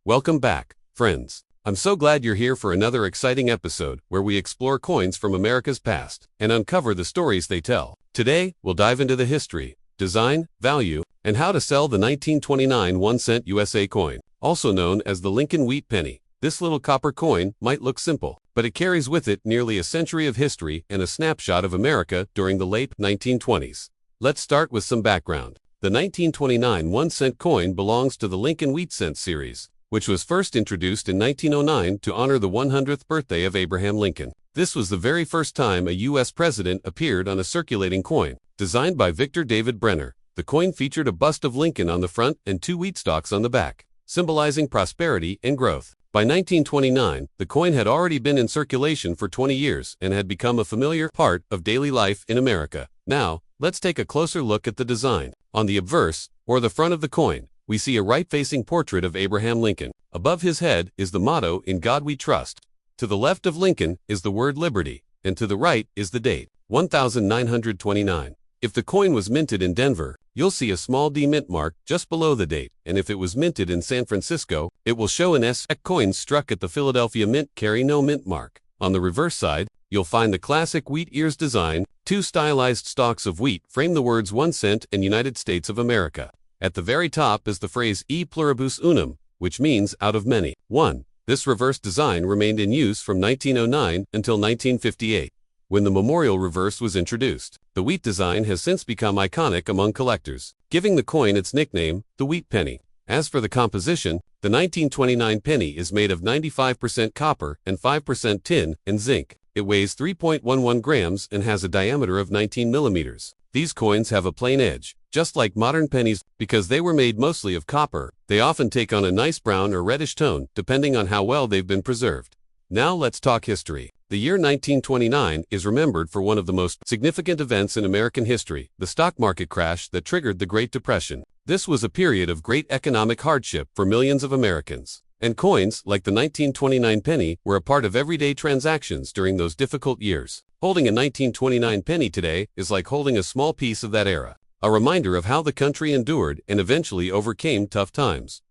Welcome back, friends. I'm so glad you're here for another exciting episode where we explore coins from America's past and uncover the stories they tell. Today, we'll dive into the history, design, value, and how to sell the 1929 1-cent USA coin, also known as the Lincoln Wheat Penny. This little copper coin might look simple, but it carries with it nearly a century of history and a snapshot of America during the late 1920s. Let's start with some background. The 1929 1-cent coin belongs to the Lincoln Wheat Cent series, which was first introduced in 1909 to honor the 100th birthday of Abraham Lincoln. This was the very first time a U.S. president appeared on a circulating coin. Designed by Victor David Brenner, the coin featured a bust of Lincoln on the front and 2 wheat stalks on the back, symbolizing prosperity and growth. By 1929, the coin had already been in circulation for 20 years and had become a familiar part of daily life in America. Now, let's take a closer look at the design. On the obverse, or the front of the coin, we see a right-facing portrait of Abraham Lincoln. Above his head is the motto, "In God We Trust." To the left of Lincoln is the word liberty, and to the right is the date, 1929. If the coin was minted in Denver, you'll see a small D mint mark just below the date, and if it was minted in San Francisco, it will show an S. Coins struck at the Philadelphia Mint carry no mint mark. On the reverse side, you'll find the classic wheat ears design. 2 stylized stalks of wheat frame the words 1 cent and United States of America. At the very top is the phrase e pluribus unum, which means out of many, one. This reverse design remained in use from 1909 until 1958, when the memorial reverse was introduced. The wheat design has since become iconic among collectors, giving the coin its nickname, the Wheat Penny. As for the composition, the 1929 penny is made of 95% copper and 5% tin and zinc. It weighs 3.11 grams and has a diameter of 19 millimeters. These coins have a plain edge, just like modern pennies. Because they were made mostly of copper, they often take on a nice brown or reddish tone, depending on how well they've been preserved. Now let's talk history. The year 1929 is remembered for one of the most significant events in American history, the stock market crash that triggered the Great Depression. This was a period of great economic hardship for millions of Americans, and coins, like the 1929 penny, were a part of everyday transactions during those difficult years. Holding a 1929 penny today is like holding a small piece of that era, a reminder of how the country endured and eventually overcame tough times.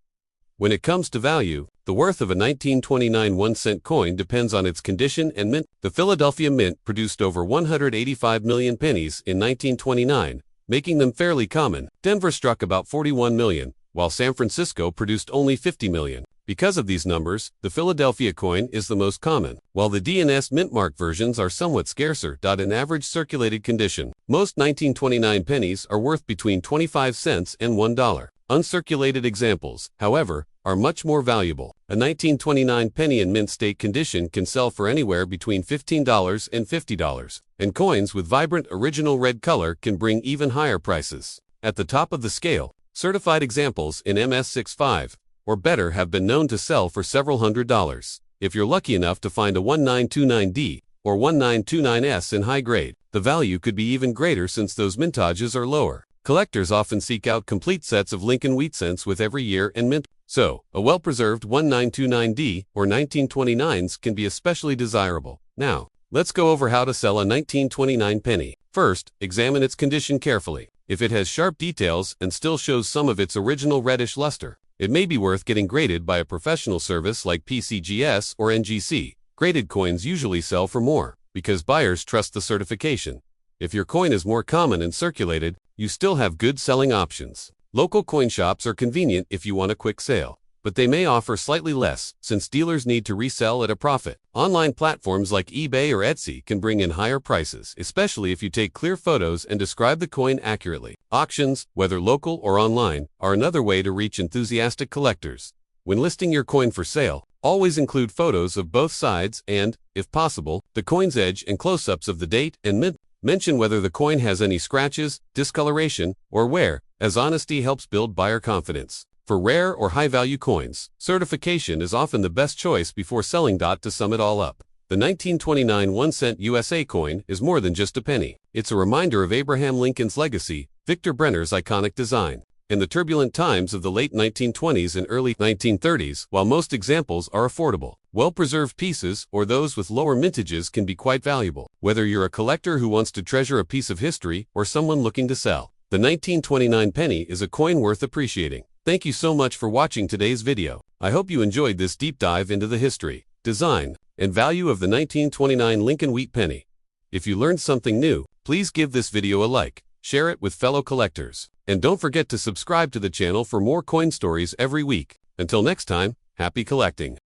When it comes to value, the worth of a 1929 1-cent coin depends on its condition and mint. The Philadelphia Mint produced over 185 million pennies in 1929, making them fairly common. Denver struck about 41 million, while San Francisco produced only 50 million. Because of these numbers, the Philadelphia coin is the most common, while the D&S mint mark versions are somewhat scarcer. In average circulated condition, most 1929 pennies are worth between 25 cents and $1. Uncirculated examples, however, are much more valuable. A 1929 penny in mint state condition can sell for anywhere between $15 and $50, and coins with vibrant original red color can bring even higher prices. At the top of the scale, certified examples in MS65 or better have been known to sell for several $100s. If you're lucky enough to find a 1929D or 1929S in high grade, the value could be even greater since those mintages are lower. Collectors often seek out complete sets of Lincoln Wheat Cents with every year and mint. So, a well-preserved 1929D or 1929s can be especially desirable. Now, let's go over how to sell a 1929 penny. First, examine its condition carefully. If it has sharp details and still shows some of its original reddish luster, it may be worth getting graded by a professional service like PCGS or NGC. Graded coins usually sell for more, because buyers trust the certification. If your coin is more common and circulated, you still have good selling options. Local coin shops are convenient if you want a quick sale, but they may offer slightly less, since dealers need to resell at a profit. Online platforms like eBay or Etsy can bring in higher prices, especially if you take clear photos and describe the coin accurately. Auctions, whether local or online, are another way to reach enthusiastic collectors. When listing your coin for sale, always include photos of both sides and, if possible, the coin's edge and close-ups of the date and mint. Mention whether the coin has any scratches, discoloration, or wear, as honesty helps build buyer confidence. For rare or high-value coins, certification is often the best choice before selling. To sum it all up, the 1929 1-cent USA coin is more than just a penny. It's a reminder of Abraham Lincoln's legacy, Victor Brenner's iconic design, and the turbulent times of the late 1920s and early 1930s. While most examples are affordable, well-preserved pieces or those with lower mintages can be quite valuable. Whether you're a collector who wants to treasure a piece of history or someone looking to sell, the 1929 penny is a coin worth appreciating. Thank you so much for watching today's video. I hope you enjoyed this deep dive into the history, design, and value of the 1929 Lincoln Wheat Penny. If you learned something new, please give this video a like, share it with fellow collectors, and don't forget to subscribe to the channel for more coin stories every week. Until next time, happy collecting!